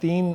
3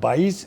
22,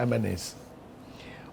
MNAs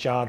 4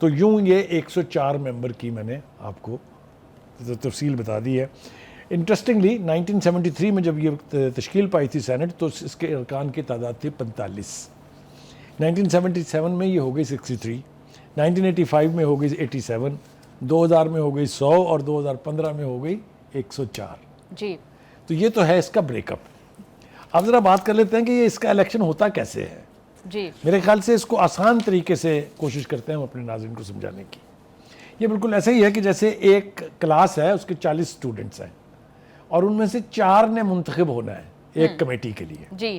تو یوں یہ 104 ممبر کی میں نے آپ کو تفصیل بتا دی ہے. انٹرسٹنگلی 1973 میں جب یہ تشکیل پائی تھی سینٹ تو اس کے ارکان کی تعداد تھی 45. 1977 میں یہ ہو گئی 63, 1985 میں ہو گئی 87, 2000 میں ہو گئی 100 اور 2015 میں ہو گئی 104. جی تو یہ تو ہے اس کا بریک اپ. اب ذرا بات کر لیتے ہیں کہ یہ اس کا الیکشن ہوتا کیسے ہے. جی میرے خیال سے اس کو آسان طریقے سے کوشش کرتے ہیں ہم اپنے ناظرین کو سمجھانے کی. یہ بالکل ایسا ہی ہے کہ جیسے ایک کلاس ہے, اس کے 40 اسٹوڈنٹس ہیں اور ان میں سے 4 نے منتخب ہونا ہے ایک کمیٹی کے لیے. جی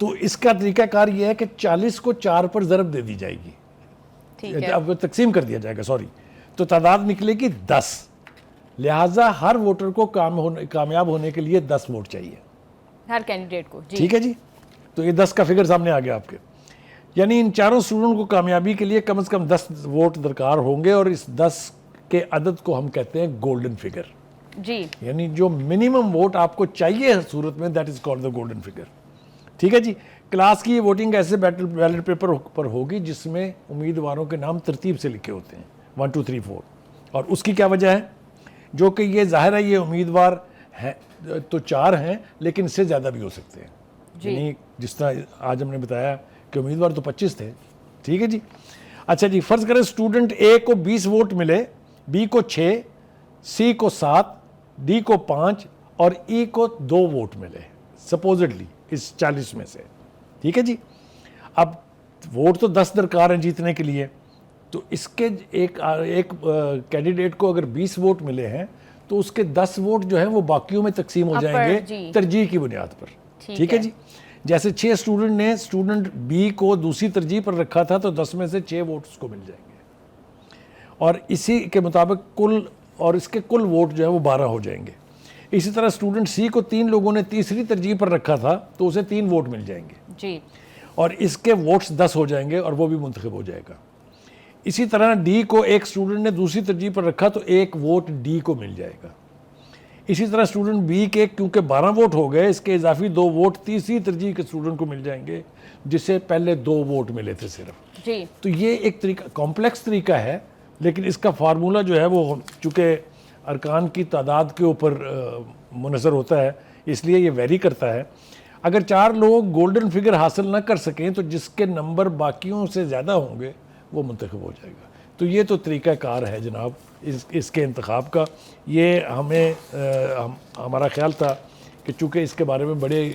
تو اس کا طریقہ کار یہ ہے کہ 40 کو 4 پر ضرب دے دی جائے گی, ٹھیک ہے. اب تقسیم کر دیا جائے گا, سوری, تو تعداد نکلے گی 10. لہٰذا ہر ووٹر کو کامیاب ہونے کے لیے 10 ووٹ چاہیے ہر کینڈیڈیٹ کو. جی ٹھیک ہے جی. تو یہ 10 کا فگر سامنے آ گیا آپ کے. یعنی ان چاروں اسٹوڈنٹ کو کامیابی کے لیے کم از کم 10 ووٹ درکار ہوں گے اور اس 10 کے عدد کو ہم کہتے ہیں گولڈن فگر. جی یعنی جو منیمم ووٹ آپ کو چاہیے ہر صورت میں, that is called the golden figure. ٹھیک ہے جی. کلاس کی یہ ووٹنگ ایسے بیلٹ پیپر پر ہوگی جس میں امیدواروں کے نام ترتیب سے لکھے ہوتے ہیں 1 2 3 4. اور اس کی کیا وجہ ہے؟ جو کہ یہ ظاہر ہے یہ امیدوار ہیں تو 4 ہیں لیکن اس سے زیادہ بھی ہو سکتے ہیں. یعنی جس طرح آج ہم نے بتایا کہ امیدوار تو 25 تھے. ٹھیک ہے جی. اچھا جی, فرض کریں اسٹوڈنٹ اے کو 20 ووٹ ملے, بی کو 6, سی کو 7, ڈی کو 5 اور ای کو 2 ووٹ ملے سپوزڈلی اس 40 میں سے. ٹھیک ہے جی. اب ووٹ تو 10 درکار ہیں جیتنے کے لیے, تو اس کے ایک کینڈیڈیٹ کو اگر 20 ووٹ ملے ہیں تو اس کے 10 ووٹ جو ہیں وہ باقیوں میں تقسیم ہو جائیں گے ترجیح کی بنیاد پر. ٹھیک ہے جی. جیسے 6 اسٹوڈنٹ نے اسٹوڈنٹ بی کو دوسری ترجیح پر رکھا تھا تو 10 میں سے 6 ووٹ اس کو مل جائیں گے اور اسی کے مطابق اس کے کل ووٹ جو ہے وہ 12 ہو جائیں گے. اسی طرح اسٹوڈنٹ سی کو 3 لوگوں نے تیسری ترجیح پر رکھا تھا تو اسے 3 ووٹ مل جائیں گے جی اور اس کے ووٹس 10 ہو جائیں گے اور وہ بھی منتخب ہو جائے گا. اسی طرح ڈی کو ایک اسٹوڈنٹ نے دوسری ترجیح پر رکھا تو 1 ووٹ ڈی کو مل جائے گا. اسی طرح اسٹوڈنٹ بی کے کیونکہ 12 ووٹ ہو گئے, اس کے اضافی 2 ووٹ تیسری ترجیح کے اسٹوڈنٹ کو مل جائیں گے جسے پہلے 2 ووٹ ملے تھے صرف. جی تو یہ ایک طریقہ, کمپلیکس طریقہ ہے, لیکن اس کا فارمولہ جو ہے وہ چونکہ ارکان کی تعداد کے اوپر منحصر ہوتا ہے اس لیے یہ ویری کرتا ہے. اگر 4 لوگ گولڈن فگر حاصل نہ کر سکیں تو جس کے نمبر باقیوں سے زیادہ ہوں گے وہ منتخب ہو جائے گا. تو یہ تو طریقہ کار ہے جناب اس کے انتخاب کا. یہ ہمارا خیال تھا کہ چونکہ اس کے بارے میں بڑے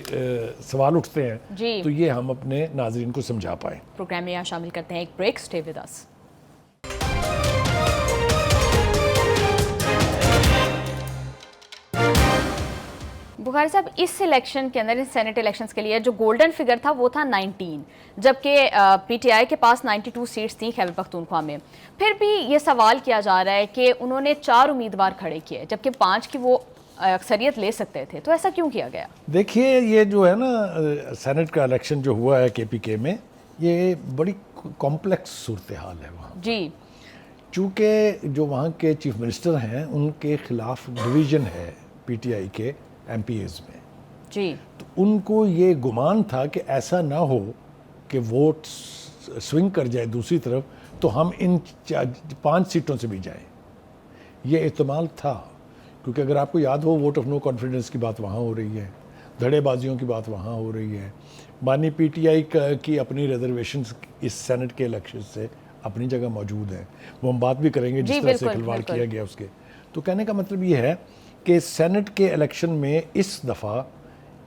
سوال اٹھتے ہیں جی تو یہ ہم اپنے ناظرین کو سمجھا پائیں. پروگرام میں یہاں شامل کرتے ہیں ایک break. Stay with us. Bukhari صاحب, اس الیکشن کے اندر, اس سینٹ الیکشنز کے لیے جو گولڈن فگر تھا وہ تھا 19, جبکہ پی ٹی آئی کے پاس 92 سیٹس تھیں خیبر پختونخوا میں. پھر بھی یہ سوال کیا جا رہا ہے کہ انہوں نے 4 امیدوار کھڑے کیے جبکہ 5 کی وہ اکثریت لے سکتے تھے, تو ایسا کیوں کیا گیا؟ دیکھیے یہ جو ہے نا سینٹ کا الیکشن جو ہوا ہے کے پی کے میں, یہ بڑی کمپلیکس صورتحال ہے وہاں. جی چونکہ جو وہاں کے چیف منسٹر ہیں ان کے خلاف ڈویژن ہے پی ٹی آئی کے ایم پی ایز میں. جی تو ان کو یہ گمان تھا کہ ایسا نہ ہو کہ ووٹ سوئنگ کر جائے دوسری طرف تو ہم ان 5 سیٹوں سے بھی جائیں. یہ احتمال تھا کیونکہ اگر آپ کو یاد ہو ووٹ آف نو کانفیڈنس کی بات وہاں ہو رہی ہے, دھڑے بازیوں کی بات وہاں ہو رہی ہے, بانی پی ٹی آئی کی اپنی ریزرویشنز اس سینٹ کے الیکشن سے اپنی جگہ موجود ہیں, وہ ہم بات بھی کریں گے جس طرح سے کھلواڑ کیا گیا اس کے. تو کہنے کا مطلب یہ ہے کہ سینٹ کے الیکشن میں اس دفعہ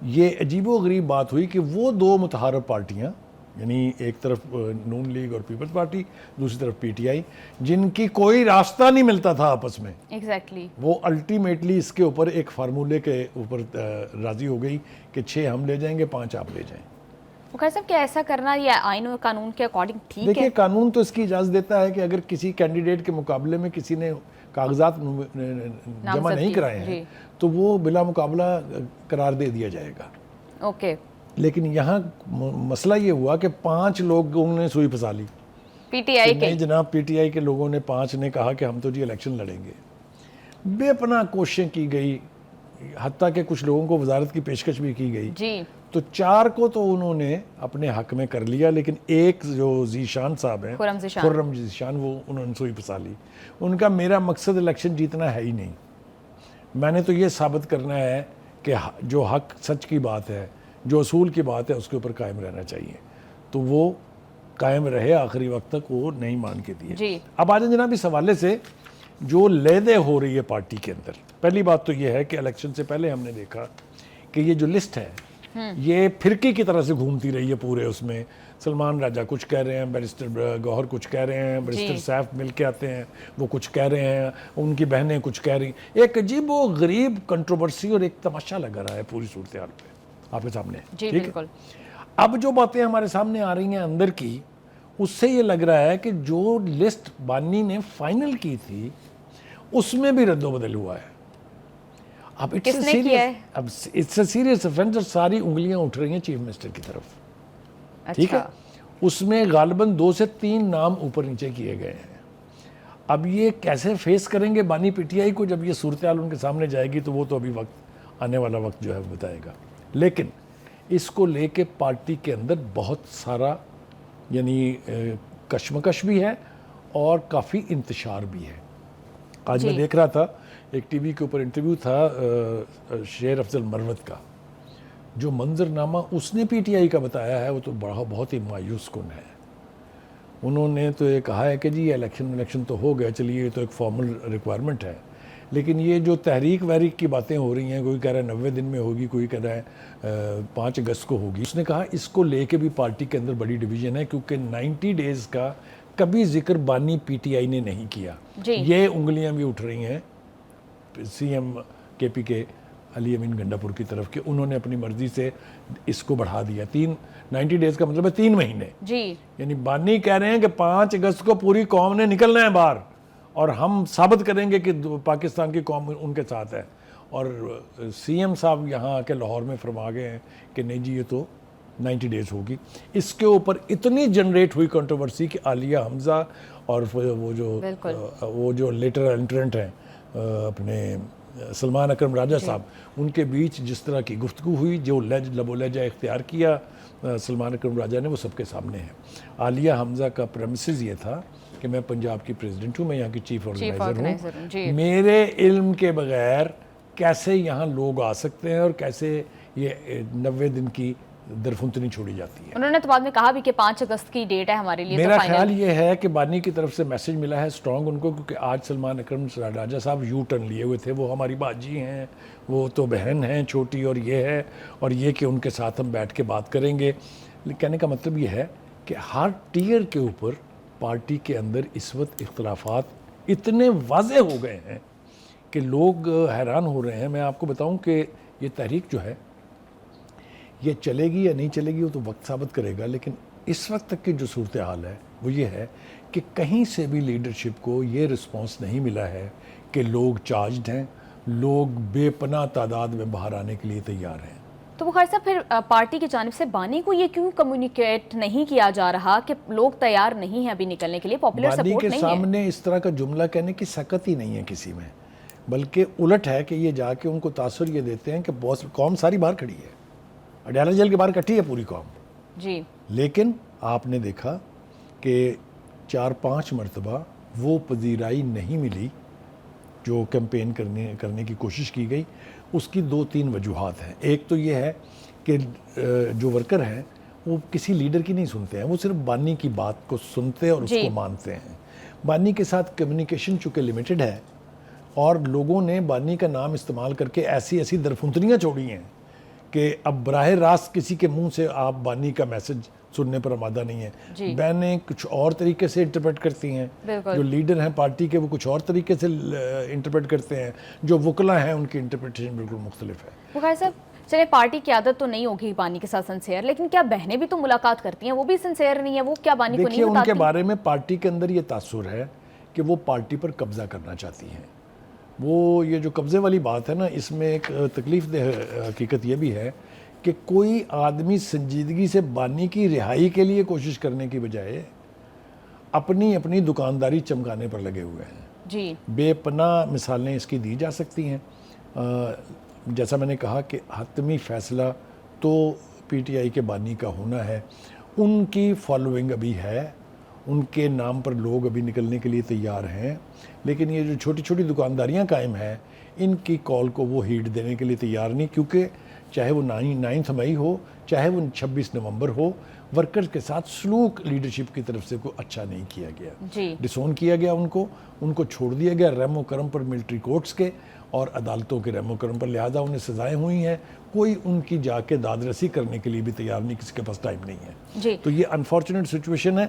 یہ عجیب و غریب بات ہوئی کہ وہ 2 متحارب پارٹیاں, یعنی ایک طرف نون لیگ اور پیپلز پارٹی, دوسری طرف پی ٹی آئی, جن کی کوئی راستہ نہیں ملتا تھا آپس میں, ایگزیکٹلی وہ الٹیمیٹلی اس کے اوپر ایک فارمولے کے اوپر راضی ہو گئی کہ 6 ہم لے جائیں گے, 5 آپ لے جائیں. بخاری صاحب, کیا ایسا کرنا یہ آئین و قانون کے اکارڈنگ ٹھیک ہے؟ دیکھیے قانون تو اس کی اجازت دیتا ہے کہ اگر کسی کینڈیڈیٹ کے مقابلے میں کسی نے کاغذات جمع نہیں کرائے ہیں تو وہ بلا مقابلہ قرار دے دیا جائے گا. اوکے. لیکن یہاں مسئلہ یہ ہوا کہ 5 لوگوں نے سوئی پھنسا لی. پی ٹی آئی کے جناب پی ٹی آئی کے لوگوں نے 5 نے کہا کہ ہم تو جی الیکشن لڑیں گے. بے پناہ کوششیں کی گئی, حتیٰ کہ کچھ لوگوں کو وزارت کی پیشکش بھی کی گئی. جی تو 4 کو تو انہوں نے اپنے حق میں کر لیا، لیکن ایک جو ذیشان صاحب ہیں، خرم ذیشان، وہ انہوں نے سوئی پھنسا لی. ان کا میرا مقصد الیکشن جیتنا ہے ہی نہیں، میں نے تو یہ ثابت کرنا ہے کہ جو حق سچ کی بات ہے، جو اصول کی بات ہے، اس کے اوپر قائم رہنا چاہیے. تو وہ قائم رہے آخری وقت تک، وہ نہیں مان کے دیے. اب آ جائیں جناب اس حوالے سے جو لیدے ہو رہی ہے پارٹی کے اندر. پہلی بات تو یہ ہے کہ الیکشن سے پہلے ہم نے دیکھا کہ یہ جو لسٹ ہے یہ پھرکی کی طرح سے گھومتی رہی ہے پورے. اس میں سلمان راجہ کچھ کہہ رہے ہیں، بیرسٹر گوہر کچھ کہہ رہے ہیں، بیرسٹر سیف مل کے آتے ہیں وہ کچھ کہہ رہے ہیں، ان کی بہنیں کچھ کہہ رہی ہیں. ایک عجیب و غریب کنٹروورسی اور ایک تماشا لگا رہا ہے پوری صورتحال پہ آپ کے سامنے. ٹھیک ہے، اب جو باتیں ہمارے سامنے آ رہی ہیں اندر کی، اس سے یہ لگ رہا ہے کہ جو لسٹ بانی نے فائنل کی تھی اس میں بھی رد و بدل ہوا ہے. اب اٹس اے سیریس افینس، اور ساری انگلیاں اٹھ رہی ہیں چیف منسٹر کی طرف. ٹھیک ہے، اس میں غالباً 2 سے 3 نام اوپر نیچے کیے گئے ہیں. اب یہ کیسے فیس کریں گے بانی پی ٹی آئی کو جب یہ صورتحال ان کے سامنے جائے گی، تو وہ تو ابھی وقت آنے والا وقت جو ہے بتائے گا. لیکن اس کو لے کے پارٹی کے اندر بہت سارا یعنی کشمکش بھی ہے اور کافی انتشار بھی ہے. آج میں دیکھ رہا تھا ایک ٹی وی کے اوپر انٹرویو تھا شیر افضل مروت کا، جو منظرنامہ اس نے پی ٹی آئی کا بتایا ہے وہ تو بہت ہی مایوس کن ہے. انہوں نے تو یہ کہا ہے کہ جی الیکشن تو ہو گیا، چلیے یہ تو ایک فارمل ریکوائرمنٹ ہے، لیکن یہ جو تحریک وحریک کی باتیں ہو رہی ہیں، کوئی کہہ رہا ہے 90 دن میں ہوگی، کوئی کہہ رہا ہے 5 اگست کو ہوگی. اس نے کہا اس کو لے کے بھی پارٹی کے اندر بڑی ڈویژن ہے، کیونکہ 90 ڈیز کا کبھی ذکر بانی پی ٹی آئی نے نہیں کیا. یہ انگلیاں بھی اٹھ رہی ہیں سی ایم کے پی کے علی امین گنڈا پور کی طرف کہ انہوں نے اپنی مرضی سے اس کو بڑھا دیا. 90 ڈیز کا مطلب ہے 3 مہینے. یعنی بانی کہہ رہے ہیں کہ 5 اگست کو پوری قوم نے نکلنا ہے باہر، اور ہم ثابت کریں گے کہ پاکستان کی قوم ان کے ساتھ ہے. اور سی ایم صاحب یہاں آ کے لاہور میں فرما گئے ہیں کہ نہیں جی یہ تو 90 ڈیز ہوگی. اس کے اوپر اتنی جنریٹ ہوئی کنٹروورسی کہ عالیہ حمزہ اور وہ جو لیٹر انٹرنٹ ہیں اپنے سلمان اکرم راجہ صاحب، ان کے بیچ جس طرح کی گفتگو ہوئی، جو لب و لہجہ اختیار کیا سلمان اکرم راجہ نے، وہ سب کے سامنے ہے. عالیہ حمزہ کا پریمیسز یہ تھا کہ میں پنجاب کی پریزیڈنٹ ہوں، میں یہاں کی چیف آرگنائزر ہوں، میرے علم کے بغیر کیسے یہاں لوگ آ سکتے ہیں اور کیسے یہ 90 دن کی درفنتنی چھوڑی جاتی ہے. انہوں نے تو بعد میں کہا بھی کہ 5 اگست کی ڈیٹ ہے ہمارے لیے. میرا خیال یہ ہے کہ بانی کی طرف سے میسج ملا ہے اسٹرانگ ان کو، کیونکہ آج سلمان اکرم راجہ صاحب یو ٹرن لیے ہوئے تھے. وہ ہماری باجی ہیں، وہ تو بہن ہیں چھوٹی، اور یہ ہے اور یہ کہ ان کے ساتھ ہم بیٹھ کے بات کریں گے. کہنے کا مطلب یہ ہے کہ ہر ٹیئر کے اوپر پارٹی کے اندر اس وقت اختلافات اتنے واضح ہو گئے ہیں کہ لوگ حیران ہو رہے ہیں. میں آپ کو بتاؤں کہ یہ تحریک جو ہے یہ چلے گی یا نہیں چلے گی وہ تو وقت ثابت کرے گا، لیکن اس وقت تک کی جو صورتحال ہے وہ یہ ہے کہ کہیں سے بھی لیڈرشپ کو یہ رسپانس نہیں ملا ہے کہ لوگ چارجڈ ہیں، لوگ بے پناہ تعداد میں باہر آنے کے لیے تیار ہیں. تو بخاری صاحب پھر پارٹی کی جانب سے بانی کو یہ کیوں کمیونیکیٹ نہیں کیا جا رہا کہ لوگ تیار نہیں ہیں ابھی نکلنے کے لیے، پاپولر سپورٹ نہیں ہے؟ بانی کے سامنے اس طرح کا جملہ کہنے کی سکت ہی نہیں ہے کسی میں، بلکہ الٹ ہے کہ یہ جا کے ان کو تاثر یہ دیتے ہیں کہ بہت قوم ساری باہر کھڑی ہے، اڈیالہ جیل کے باہر کٹھی ہے پوری قوم. جی لیکن آپ نے دیکھا کہ 4-5 مرتبہ وہ پذیرائی نہیں ملی جو کیمپین کرنے کی کوشش کی گئی. اس کی 2-3 وجوہات ہیں. ایک تو یہ ہے کہ جو ورکر ہیں وہ کسی لیڈر کی نہیں سنتے ہیں، وہ صرف بانی کی بات کو سنتے اور اس کو مانتے ہیں. بانی کے ساتھ کمیونیکیشن چونکہ لمیٹڈ ہے، اور لوگوں نے بانی کا نام استعمال کر کے ایسی درفنتریاں چھوڑی ہیں کہ اب براہ راست کسی کے منہ سے آپ بانی کا میسج سننے پر آمادہ نہیں ہے. بہنیں کچھ اور طریقے سے انٹرپریٹ کرتی ہیں، جو لیڈر ہیں پارٹی کے وہ کچھ اور طریقے سے انٹرپریٹ کرتے ہیں، جو وکلا ہیں ان کی انٹرپریٹیشن بالکل مختلف ہے. بخاری صاحب چلے پارٹی کی عادت تو نہیں ہوگی بانی کے ساتھ سنسیئر، لیکن کیا بہنیں بھی تو ملاقات کرتی ہیں، وہ بھی سنسیئر نہیں ہیں؟ وہ کیا بانی کو نہیں بتاتی؟ دیکھیے ان کے بارے میں پارٹی کے اندر یہ تاثر ہے کہ وہ پارٹی پر قبضہ کرنا چاہتی ہیں. وہ یہ جو قبضے والی بات ہے نا، اس میں ایک تکلیف دہ حقیقت یہ بھی ہے کہ کوئی آدمی سنجیدگی سے بانی کی رہائی کے لیے کوشش کرنے کی بجائے اپنی دکانداری چمکانے پر لگے ہوئے ہیں. بے پناہ مثالیں اس کی دی جا سکتی ہیں. جیسا میں نے کہا کہ حتمی فیصلہ تو پی ٹی آئی کے بانی کا ہونا ہے، ان کی فالوئنگ ابھی ہے، ان کے نام پر لوگ ابھی نکلنے کے لیے تیار ہیں، لیکن یہ جو چھوٹی چھوٹی دکانداریاں قائم ہیں ان کی کال کو وہ ہیڈ دینے کے لیے تیار نہیں، کیونکہ چاہے وہ 9 مئی ہو، چاہے وہ 26 نومبر ہو، ورکرز کے ساتھ سلوک لیڈرشپ کی طرف سے کوئی اچھا نہیں کیا گیا، ڈسون کیا گیا، ان کو چھوڑ دیا گیا رحم و کرم پر ملٹری کورٹس کے اور عدالتوں کے رحم و کرم پر، لہذا انہیں سزائیں ہوئی ہیں، کوئی ان کی جا کے داد رسی کرنے کے لیے بھی تیار نہیں، کسی کے پاس ٹائم نہیں ہے۔ تو یہ انفارچونیٹ سچویشن ہے،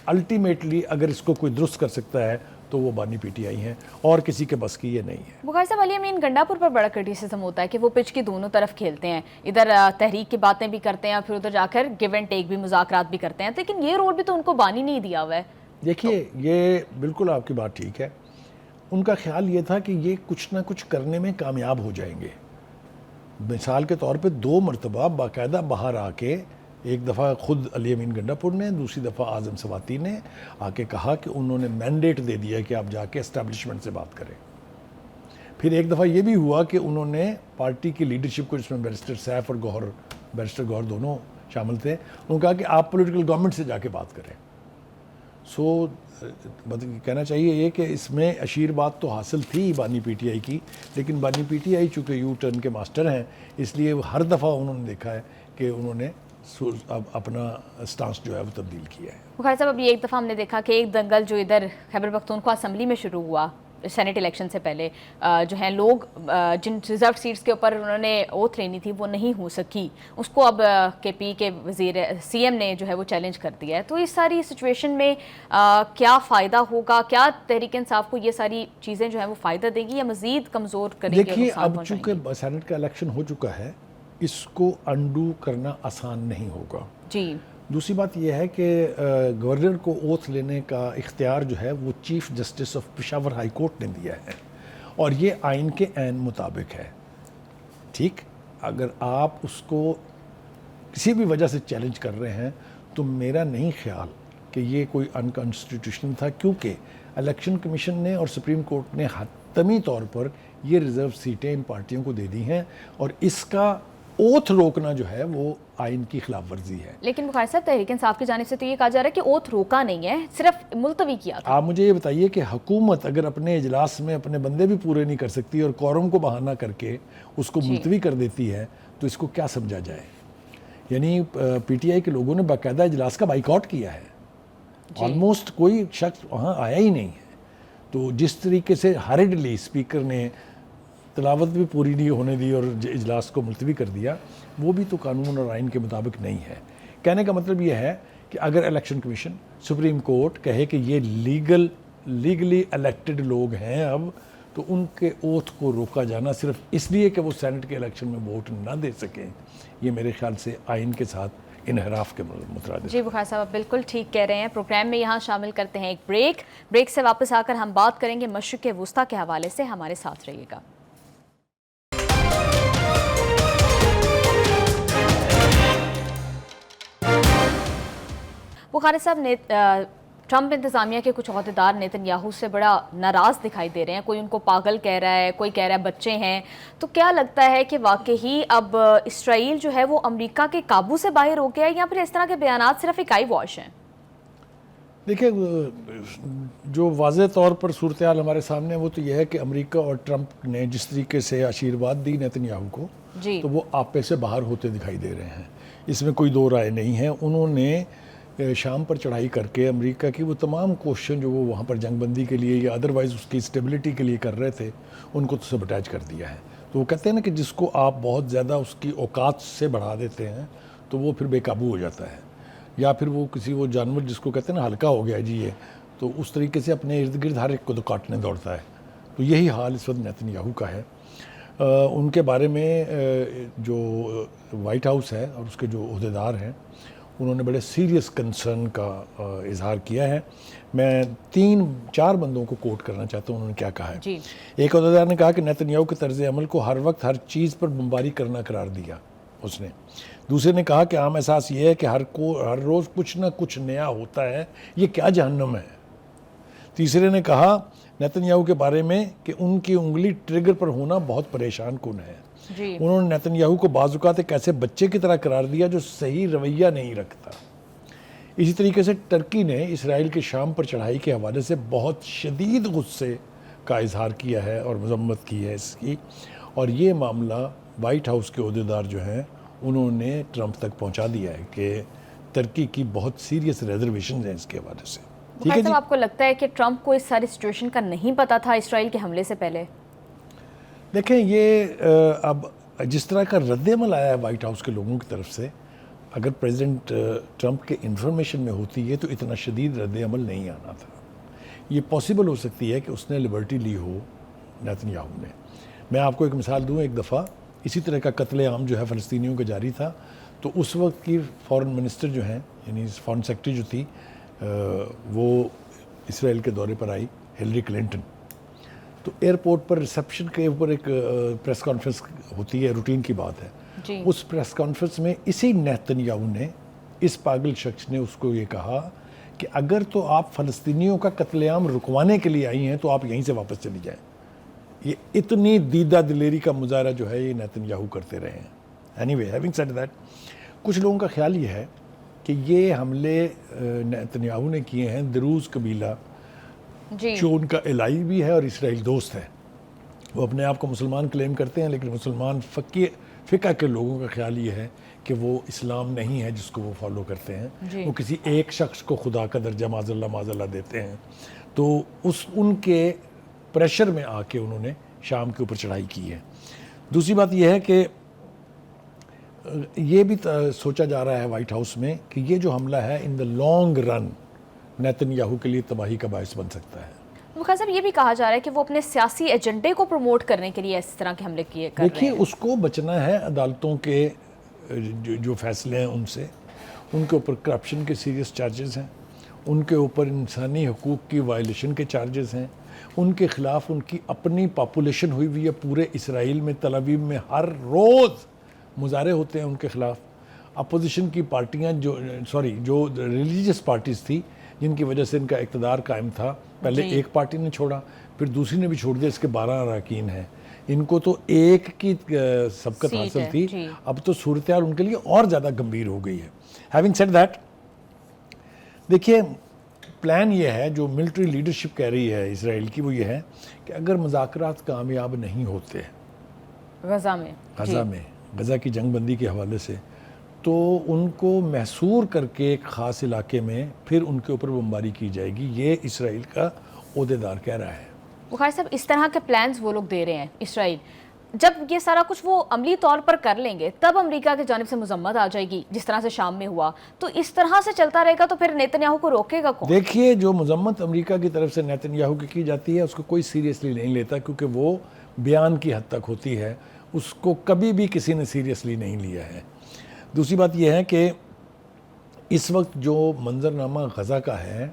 الٹیمیٹلی اگر اس کو کوئی درست کر سکتا ہے تو وہ بانی پی ٹی آئی ہیں، اور کسی کے بس کی یہ نہیں ہے۔ بخاری صاحب، علی امین گنڈا پور پر بڑا کرٹیسزم ہوتا ہے کہ وہ پچ کی دونوں طرف کھیلتے ہیں، ادھر تحریک کی باتیں بھی کرتے ہیں اور پھر ادھر جا کر گیو اینڈ ٹیک بھی، مذاکرات بھی کرتے ہیں، لیکن یہ رول بھی تو ان کو بانی نہیں دیا ہوا ہے۔ دیکھیے، یہ بالکل آپ کی بات ٹھیک ہے، ان کا خیال یہ تھا کہ یہ کچھ نہ کچھ کرنے میں کامیاب ہو جائیں گے۔ مثال کے طور پہ 2 مرتبہ باقاعدہ باہر آ کے، ایک دفعہ خود علی امین گنڈا پور نے، دوسری دفعہ اعظم سواتی نے آ کے کہا کہ انہوں نے مینڈیٹ دے دیا کہ آپ جا کے اسٹیبلشمنٹ سے بات کریں۔ پھر ایک دفعہ یہ بھی ہوا کہ انہوں نے پارٹی کی لیڈرشپ کو، جس میں بیرسٹر سیف اور بیرسٹر گوہر دونوں شامل تھے، انہوں نے کہا کہ آپ پولیٹیکل گورنمنٹ سے جا کے بات کریں۔ کہنا چاہیے یہ کہ اس میں اشیر بات تو حاصل تھی بانی پی ٹی آئی کی، لیکن بانی پی ٹی آئی چونکہ یو ٹرن کے ماسٹر ہیں، اس لیے ہر دفعہ انہوں نے دیکھا ہے کہ انہوں نے اپنا سٹانس جو ہے وہ تبدیل کیا ہے۔ بخاری صاحب، ابھی ایک دفعہ ہم نے دیکھا کہ ایک دنگل جو ادھر خیبر پختونخوا اسمبلی میں شروع ہوا سینٹ الیکشن سے پہلے، جو ہیں لوگ جن ریزرو سیٹس کے اوپر انہوں نے اوتھ لینی تھی وہ نہیں ہو سکی، اس کو اب کے پی کے وزیر سی ایم نے جو ہے وہ چیلنج کر دیا ہے۔ تو اس ساری سچویشن میں کیا فائدہ ہوگا؟ کیا تحریک انصاف کو یہ ساری چیزیں جو ہیں وہ فائدہ دے گی یا مزید کمزور کریں گے؟ دیکھیے، اب چونکہ سینٹ کا الیکشن ہو چکا ہے، اس کو انڈو کرنا آسان نہیں ہوگا۔ دوسری بات یہ ہے کہ گورنر کو اوتھ لینے کا اختیار جو ہے وہ chief justice of Peshawar high court نے دیا ہے، اور یہ آئین کے عین مطابق ہے۔ ٹھیک، اگر آپ اس کو کسی بھی وجہ سے چیلنج کر رہے ہیں تو میرا نہیں خیال کہ یہ کوئی انکانسٹیٹیوشنل تھا، کیونکہ الیکشن کمیشن نے اور سپریم کورٹ نے حتمی طور پر یہ ریزرو سیٹیں ان پارٹیوں کو دے دی ہیں، اور اس کا اوتھ روکنا جو ہے وہ آئین کی خلاف ورزی ہے۔ لیکن بخاری صاحب، تحریک انصاف کی جانب سے تو یہ کہا جا رہا ہے کہ اوتھ روکا نہیں ہے، صرف ملتوی کیا تھا۔ آپ مجھے یہ بتائیے کہ حکومت اگر اپنے اجلاس میں اپنے بندے بھی پورے نہیں کر سکتی اور کورم کو بہانہ کر کے اس کو ملتوی کر دیتی ہے تو اس کو کیا سمجھا جائے؟ یعنی پی ٹی آئی کے لوگوں نے باقاعدہ اجلاس کا بائیکاٹ کیا ہے، آلموسٹ کوئی شخص وہاں آیا ہی نہیں ہے۔ تو جس طریقے سے ہریڈلی اسپیکر نے تلاوت بھی پوری نہیں ہونے دی اور اجلاس کو ملتوی کر دیا، وہ بھی تو قانون اور آئین کے مطابق نہیں ہے۔ کہنے کا مطلب یہ ہے کہ اگر الیکشن کمیشن، سپریم کورٹ کہے کہ یہ لیگلی الیکٹڈ لوگ ہیں اب، تو ان کے اوتھ کو روکا جانا صرف اس لیے کہ وہ سینٹ کے الیکشن میں ووٹ نہ دے سکیں، یہ میرے خیال سے آئین کے ساتھ انحراف کے مترادف۔ جی بخاری صاحب، آپ بالکل ٹھیک کہہ رہے ہیں۔ پروگرام میں یہاں شامل کرتے ہیں ایک بریک سے واپس آ کر ہم بات کریں گے مشرق وسطیٰ کے حوالے سے، ہمارے ساتھ رہیے گا۔ بخاری صاحب، ٹرمپ انتظامیہ کے کچھ عہدیدار نیتن یاہو سے بڑا ناراض دکھائی دے رہے ہیں، کوئی ان کو پاگل کہہ رہا ہے، کوئی کہہ رہا ہے بچے ہیں، تو کیا لگتا ہے کہ واقعی اب اسرائیل جو ہے وہ امریکہ کے قابو سے باہر ہو گیا ہے، یا پھر اس طرح کے بیانات صرف ایک آئی واش ہیں؟ دیکھیں، جو واضح طور پر صورتحال ہمارے سامنے وہ تو یہ ہے کہ امریکہ اور ٹرمپ نے جس طریقے سے آشیرواد دی نیتن یاہو کو، تو وہ آپے سے باہر ہوتے دکھائی دے رہے ہیں، اس میں کوئی دو رائے نہیں ہے۔ انہوں نے شام پر چڑھائی کر کے امریکہ کی وہ تمام کوششیں جو وہ وہاں پر جنگ بندی کے لیے یا ادروائز اس کی اسٹیبلٹی کے لیے کر رہے تھے، ان کو تو سبٹیج کر دیا ہے۔ تو وہ کہتے ہیں نا کہ جس کو آپ بہت زیادہ اس کی اوقات سے بڑھا دیتے ہیں تو وہ پھر بے قابو ہو جاتا ہے، یا پھر وہ کسی وہ جانور جس کو کہتے ہیں نا ہلکا ہو گیا جی یہ، تو اس طریقے سے اپنے ارد گرد ہر ایک کو تو کاٹنے دوڑتا ہے۔ تو یہی حال اس وقت نیتن یاہو کا ہے۔ ان کے بارے میں جو وائٹ ہاؤس ہے اور اس کے جو عہدیدار ہیں، انہوں نے بڑے سیریس کنسرن کا اظہار کیا ہے۔ میں 3-4 بندوں کو کوٹ کرنا چاہتا ہوں، انہوں نے کیا کہا ہے۔ ایک عہدیدار نے کہا کہ نیتن یاہو کے طرز عمل کو ہر وقت ہر چیز پر بمباری کرنا قرار دیا اس نے۔ دوسرے نے کہا کہ عام احساس یہ ہے کہ ہر روز کچھ نہ کچھ نیا ہوتا ہے، یہ کیا جہنم ہے۔ تیسرے نے کہا نیتن یاہو کے بارے میں کہ ان کی انگلی ٹریگر پر ہونا بہت پریشان کن ہے۔ جی انہوں نے نیتن یاہو کو بعض اوقات ایک ایسے بچے کی طرح قرار دیا جو صحیح رویہ نہیں رکھتا. اسی طریقے سے ٹرکی نے اسرائیل کے شام پر چڑھائی کے حوالے سے بہت شدید غصے کا اظہار کیا ہے اور مذمت کی ہے اس کی, اور یہ معاملہ وائٹ ہاؤس کے عہدیدار جو ہیں انہوں نے ٹرمپ تک پہنچا دیا ہے کہ ترکی کی بہت سیریس ریزرویشنز ہیں اس کے حوالے سے. ٹھیک ہے جی. آپ کو لگتا ہے کہ ٹرمپ کو اس ساری سچویشن کا نہیں پتا تھا اسرائیل کے حملے سے پہلے؟ دیکھیں یہ اب جس طرح کا رد عمل آیا ہے وائٹ ہاؤس کے لوگوں کی طرف سے, اگر پریزیڈنٹ ٹرمپ کے انفارمیشن میں ہوتی ہے تو اتنا شدید رد عمل نہیں آنا تھا. یہ پاسبل ہو سکتی ہے کہ اس نے لبرٹی لی ہو نیتن یاہو نے. میں آپ کو ایک مثال دوں, ایک دفعہ اسی طرح کا قتل عام جو ہے فلسطینیوں کا جاری تھا, تو اس وقت کی فارن منسٹر جو ہیں, یعنی فارن سیکرٹری جو تھی, وہ اسرائیل کے دورے پر آئی, ہلری کلنٹن. تو ایئرپورٹ پر ریسیپشن کے اوپر ایک پریس کانفرنس ہوتی ہے, روٹین کی بات ہے. جی. اس پریس کانفرنس میں اسی نیتن یاہو نے, اس پاگل شخص نے اس کو یہ کہا کہ اگر تو آپ فلسطینیوں کا قتل عام رکوانے کے لیے آئی ہیں تو آپ یہیں سے واپس چلی جائیں. یہ اتنی دیدہ دلیری کا مظاہرہ جو ہے یہ نیتن یاہو کرتے رہے ہیں. Any way, having said that, کچھ لوگوں کا خیال یہ ہے کہ یہ حملے نیتن یاہو نے کیے ہیں دروز قبیلہ جی جو ان کا الہی بھی ہے اور اسرائیل دوست ہے. وہ اپنے آپ کو مسلمان کلیم کرتے ہیں, لیکن مسلمان فقہ کے لوگوں کا خیال یہ ہے کہ وہ اسلام نہیں ہے جس کو وہ فالو کرتے ہیں. جی. وہ کسی ایک شخص کو خدا کا درجہ معاذ اللہ دیتے ہیں. تو ان کے پریشر میں آ کے انہوں نے شام کے اوپر چڑھائی کی ہے. دوسری بات یہ ہے کہ یہ بھی سوچا جا رہا ہے وائٹ ہاؤس میں کہ یہ جو حملہ ہے in the long run Netanyahu کے لیے تباہی کا باعث بن سکتا ہے. مخیر صاحب, یہ بھی کہا جا رہا ہے کہ وہ اپنے سیاسی ایجنڈے کو پروموٹ کرنے کے لیے اس طرح کے حملے کر رہے ہیں. دیکھیے اس کو بچنا ہے عدالتوں کے جو فیصلے ہیں ان سے. ان کے اوپر کرپشن کے سیریس چارجز ہیں, ان کے اوپر انسانی حقوق کی وائلیشن کے چارجز ہیں, ان کے خلاف ان کی اپنی پاپولیشن ہوئی ہوئی ہے پورے اسرائیل میں. تل ابیب میں ہر روز مظاہرے ہوتے ہیں ان کے خلاف. اپوزیشن کی پارٹیاں جو ریلیجیس پارٹیز تھی جن کی وجہ سے ان کا اقتدار قائم تھا, پہلے ایک پارٹی نے چھوڑا, پھر دوسری نے بھی چھوڑ دیا. اس کے 12 اراکین ہیں, ان کو تو ایک کی سبقت حاصل تھی. اب تو صورتحال ان کے لیے اور زیادہ گمبھیر ہو گئی ہے. ہیونگ سیڈ دیٹ, دیکھیے پلان یہ ہے جو ملٹری لیڈرشپ کہہ رہی ہے اسرائیل کی, وہ یہ ہے کہ اگر مذاکرات کامیاب نہیں ہوتے غزہ کی جنگ بندی کے حوالے سے, تو ان کو محصور کر کے ایک خاص علاقے میں پھر ان کے اوپر بمباری کی جائے گی. یہ اسرائیل کا عہدیدار کہہ رہا ہے. بخاری صاحب, اس طرح کے پلانز وہ لوگ دے رہے ہیں اسرائیل, جب یہ سارا کچھ وہ عملی طور پر کر لیں گے تب امریکہ کی جانب سے مذمت آ جائے گی, جس طرح سے شام میں ہوا. تو اس طرح سے چلتا رہے گا تو پھر نیتن یاہو کو روکے گا کون؟ دیکھیے جو مذمت امریکہ کی طرف سے نیتن یاہو کی جاتی ہے اس کو کوئی سیریسلی نہیں لیتا, کیونکہ وہ بیان کی حد تک ہوتی ہے, اس کو کبھی بھی کسی نے سیریسلی نہیں لیا ہے. دوسری بات یہ ہے کہ اس وقت جو منظرنامہ غزہ کا ہے,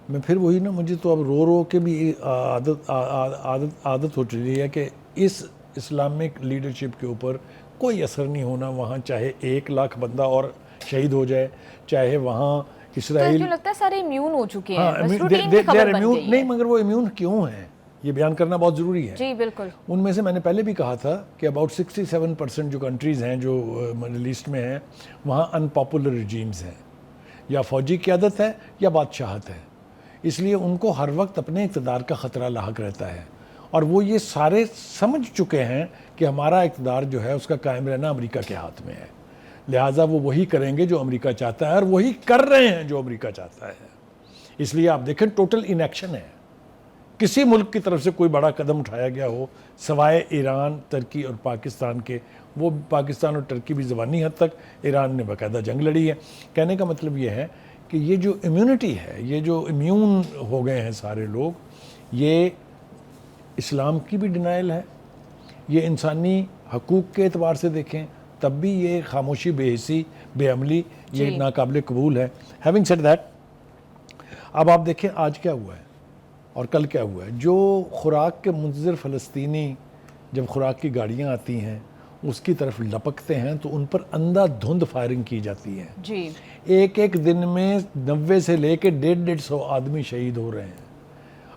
میں پھر وہی نا, مجھے تو اب رو کے بھی عادت ہو چلی ہے کہ اس اسلامک لیڈرشپ کے اوپر کوئی اثر نہیں ہونا. وہاں چاہے 1 لاکھ بندہ اور شہید ہو جائے, چاہے وہاں اسرائیل, تو لگتا ہے سارے امیون ہو چکے ہاں نہیں, مگر وہ امیون کیوں ہیں یہ بیان کرنا بہت ضروری ہے. جی بالکل. ان میں سے میں نے پہلے بھی کہا تھا کہ اباؤٹ 67% جو کنٹریز ہیں جو مڈل ایسٹ میں ہیں وہاں ان پاپولر ریجیمز ہیں, یا فوجی قیادت ہے یا بادشاہت ہے. اس لیے ان کو ہر وقت اپنے اقتدار کا خطرہ لاحق رہتا ہے, اور وہ یہ سارے سمجھ چکے ہیں کہ ہمارا اقتدار جو ہے اس کا قائم رہنا امریکہ کے ہاتھ میں ہے. لہٰذا وہ وہی کریں گے جو امریکہ چاہتا ہے, اور وہی کر رہے ہیں جو امریکہ چاہتا ہے. اس لیے آپ دیکھیں ٹوٹل انیکشن ہے. کسی ملک کی طرف سے کوئی بڑا قدم اٹھایا گیا ہو سوائے ایران, ترکی اور پاکستان کے, وہ پاکستان اور ترکی بھی زبانی حد تک, ایران نے باقاعدہ جنگ لڑی ہے. کہنے کا مطلب یہ ہے کہ یہ جو امیونٹی ہے, یہ جو امیون ہو گئے ہیں سارے لوگ, یہ اسلام کی بھی ڈینائل ہے, یہ انسانی حقوق کے اعتبار سے دیکھیں تب بھی یہ خاموشی, بے حسی, بے عملی, یہ ناقابل قبول ہے. ہیونگ سیڈ دیٹ, اب آپ دیکھیں آج کیا ہوا ہے اور کل کیا ہوا ہے. جو خوراک کے منتظر فلسطینی جب خوراک کی گاڑیاں آتی ہیں اس کی طرف لپکتے ہیں تو ان پر اندھا دھند فائرنگ کی جاتی ہے. جی. ایک دن میں 90 سے لے کے 150 آدمی شہید ہو رہے ہیں.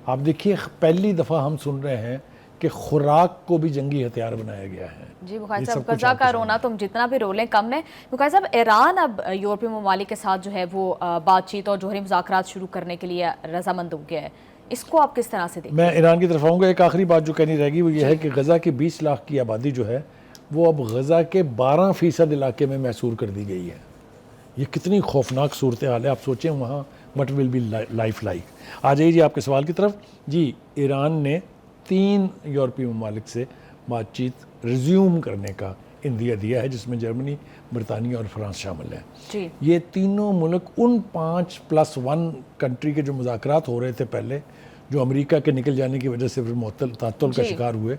آپ دیکھیے پہلی دفعہ ہم سن رہے ہیں کہ خوراک کو بھی جنگی ہتھیار بنایا گیا ہے. جی بخاری صاحب، غزہ کا رونا تم جتنا بھی رولیں کم ہے. بخاری صاحب، ایران اب یورپی ممالک کے ساتھ جو ہے وہ بات چیت اور جوہری مذاکرات شروع کرنے کے لیے رضامند ہو گیا ہے، اس کو آپ کس طرح سے دیکھیں؟ میں ایران کی طرف آؤں گا. ایک آخری بات جو کہنی رہے گی وہ یہ ہے کہ غزہ کی 20 لاکھ کی آبادی جو ہے وہ اب غزہ کے 12% علاقے میں محصور کر دی گئی ہے. یہ کتنی خوفناک صورتحال ہے. آپ سوچیں وہاں what will be life like. آ جائیے جی آپ کے سوال کی طرف. جی، ایران نے 3 یورپی ممالک سے بات چیت ریزیوم کرنے کا عندیہ دیا ہے، جس میں جرمنی، برطانیہ اور فرانس شامل ہیں. جی، یہ تینوں ملک ان 5+1 کنٹری کے جو مذاکرات ہو رہے تھے پہلے، جو امریکہ کے نکل جانے کی وجہ سے پھر تعطل کا شکار ہوئے،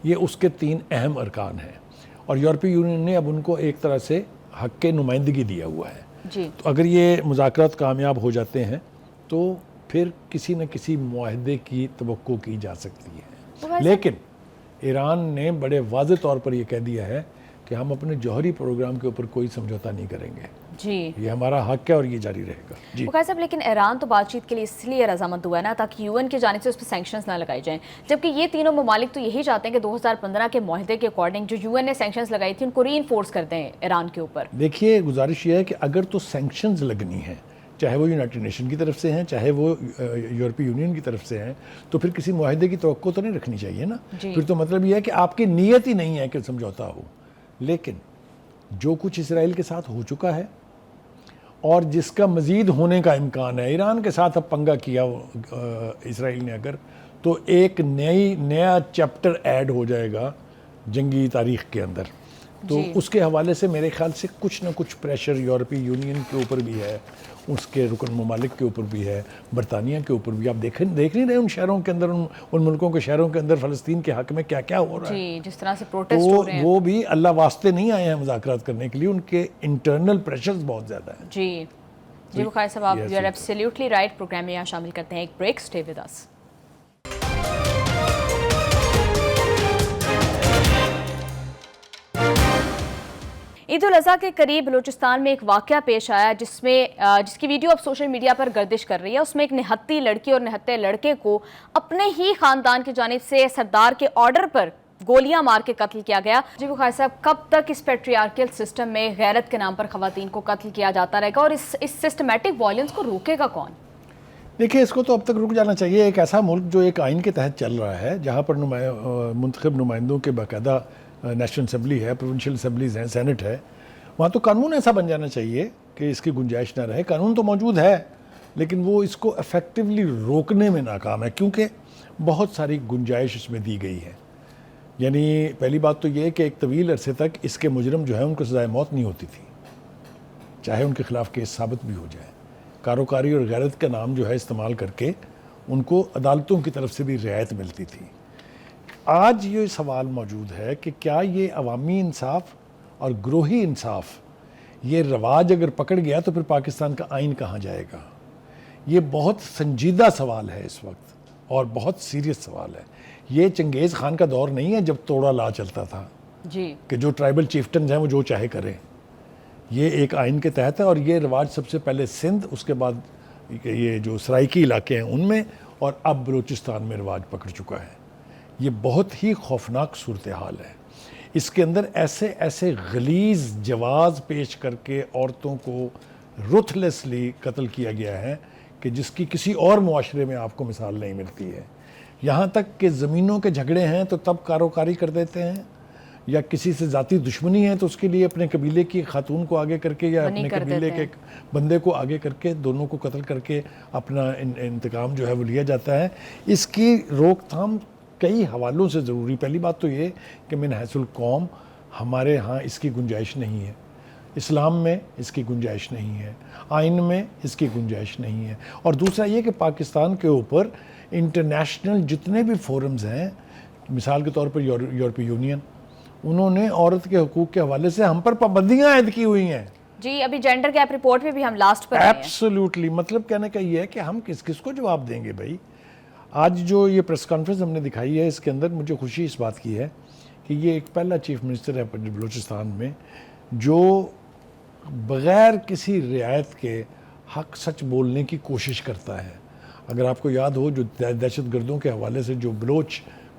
یہ اس کے 3 اہم ارکان ہیں. اور یورپی یونین نے اب ان کو ایک طرح سے حق کے نمائندگی دیا ہوا ہے. جی، تو اگر یہ مذاکرات کامیاب ہو جاتے ہیں تو پھر کسی نہ کسی معاہدے کی توقع کی جا سکتی ہے. لیکن ایران نے بڑے واضح طور پر یہ کہہ دیا ہے کہ ہم اپنے جوہری پروگرام کے اوپر کوئی سمجھوتا نہیں کریں گے. جی، یہ ہمارا حق ہے اور یہ جاری رہے گا. جی بخاری صاحب، لیکن ایران تو بات چیت کے لیے اس لیے رضامند ہوا ہے نا تاکہ یو این کی جانب سے اس پہ سینکشنز نہ لگائی جائیں، جبکہ یہ تینوں ممالک تو یہی چاہتے ہیں کہ 2015 کے معاہدے کے اکارڈنگ جو یو این نے سینکشنز لگائی تھی ان کو ری انفورس کر دیں ایران کے اوپر. دیکھیے، گزارش یہ ہے کہ اگر تو سینکشنز لگنی ہیں، چاہے وہ یونائٹڈ نیشن کی طرف سے ہیں، چاہے وہ یورپی یونین کی طرف سے ہیں، تو پھر کسی معاہدے کی توقع تو نہیں رکھنی چاہیے نا. پھر تو مطلب یہ ہے کہ آپ کی نیت ہی نہیں ہے کہ سمجھوتا ہو. لیکن جو کچھ اسرائیل کے ساتھ ہو چکا ہے اور جس کا مزید ہونے کا امکان ہے، ایران کے ساتھ اب پنگا کیا اسرائیل نے اگر، تو ایک نیا چیپٹر ایڈ ہو جائے گا جنگی تاریخ کے اندر. تو اس کے حوالے سے میرے خیال سے کچھ نہ کچھ پریشر یورپی یونین کے اوپر بھی ہے، اس کے رکن ممالک کے اوپر بھی ہے، برطانیہ کے اوپر بھی. آپ دیکھ نہیں رہے ان شہروں کے اندر، ان ملکوں کے شہروں کے اندر فلسطین کے حق میں کیا کیا ہو رہا ہے. جی، جس طرح سے پروٹیسٹ ہو رہے ہیں. وہ بھی اللہ واسطے نہیں آئے ہیں مذاکرات کرنے کے لیے، ان کے انٹرنل پریشرز بہت زیادہ ہیں. جی بخاری صاحب، آپ you are absolutely right. Programme میں یہاں شامل کرتے ہیں ایک break. Stay with us. Eid al-Adha کے قریب بلوچستان میں ایک واقعہ پیش آیا جس کی ویڈیو اب سوشل میڈیا پر گردش کر رہی ہے. اس میں ایک نہتی لڑکی اور نہتے لڑکے کو اپنے ہی خاندان کی جانب سے سردار کے آرڈر پر گولیاں مار کے قتل کیا گیا. جی بخاری صاحب، کب تک اس پیٹریارکل سسٹم میں غیرت کے نام پر خواتین کو قتل کیا جاتا رہے گا اور اس سسٹمیٹک وائلنس کو روکے گا کون؟ دیکھیے، اس کو تو اب تک رک جانا چاہیے. ایک ایسا ملک جو ایک آئین کے تحت چل رہا ہے، جہاں پر منتخب نمائندوں کے باقاعدہ نیشنل اسمبلی ہے، پروونشل اسمبلیز ہیں، سینٹ ہے، وہاں تو قانون ایسا بن جانا چاہیے کہ اس کی گنجائش نہ رہے. قانون تو موجود ہے لیکن وہ اس کو افیکٹولی روکنے میں ناکام ہے، کیونکہ بہت ساری گنجائش اس میں دی گئی ہے. یعنی پہلی بات تو یہ ہے کہ ایک طویل عرصے تک اس کے مجرم جو ہیں ان کو سزائے موت نہیں ہوتی تھی، چاہے ان کے خلاف کیس ثابت بھی ہو جائے. کاروکاری اور غیرت کا نام جو ہے استعمال کر کے ان کو عدالتوں کی طرف سے بھی رعایت ملتی تھی. آج یہ سوال موجود ہے کہ کیا یہ عوامی انصاف اور گروہی انصاف، یہ رواج اگر پکڑ گیا تو پھر پاکستان کا آئین کہاں جائے گا؟ یہ بہت سنجیدہ سوال ہے اس وقت اور بہت سیریس سوال ہے. یہ چنگیز خان کا دور نہیں ہے جب توڑا لا چلتا تھا جی، کہ جو ٹرائبل چیفٹنز ہیں وہ جو چاہے کریں. یہ ایک آئین کے تحت ہے اور یہ رواج سب سے پہلے سندھ، اس کے بعد یہ جو سرائکی علاقے ہیں ان میں، اور اب بلوچستان میں رواج پکڑ چکا ہے. یہ بہت ہی خوفناک صورتحال ہے. اس کے اندر ایسے غلیظ جواز پیش کر کے عورتوں کو رتھلیسلی قتل کیا گیا ہے کہ جس کی کسی اور معاشرے میں آپ کو مثال نہیں ملتی ہے. یہاں تک کہ زمینوں کے جھگڑے ہیں تو تب کاروکاری کر دیتے ہیں، یا کسی سے ذاتی دشمنی ہے تو اس کے لیے اپنے قبیلے کی خاتون کو آگے کر کے یا اپنے قبیلے کے بندے کو آگے کر کے دونوں کو قتل کر کے اپنا انتقام جو ہے وہ لیا جاتا ہے. اس کی روک تھام کئی حوالوں سے ضروری. پہلی بات تو یہ کہ من حیث القوم ہمارے ہاں اس کی گنجائش نہیں ہے، اسلام میں اس کی گنجائش نہیں ہے، آئین میں اس کی گنجائش نہیں ہے. اور دوسرا یہ کہ پاکستان کے اوپر انٹرنیشنل جتنے بھی فورمز ہیں، مثال کے طور پر یورپی یونین، انہوں نے عورت کے حقوق کے حوالے سے ہم پر پابندیاں عائد کی ہوئی ہیں. جی، ابھی جینڈر گیپ رپورٹ پہ بھی ہم لاسٹ پر ایبسولوٹلی. مطلب کہنے کا یہ ہے کہ ہم کس کو جواب دیں گے بھائی. آج جو یہ پریس کانفرنس ہم نے دکھائی ہے، اس کے اندر مجھے خوشی اس بات کی ہے کہ یہ ایک پہلا چیف منسٹر ہے بلوچستان میں جو بغیر کسی رعایت کے حق سچ بولنے کی کوشش کرتا ہے. اگر آپ کو یاد ہو جو دہشت گردوں کے حوالے سے جو بلوچ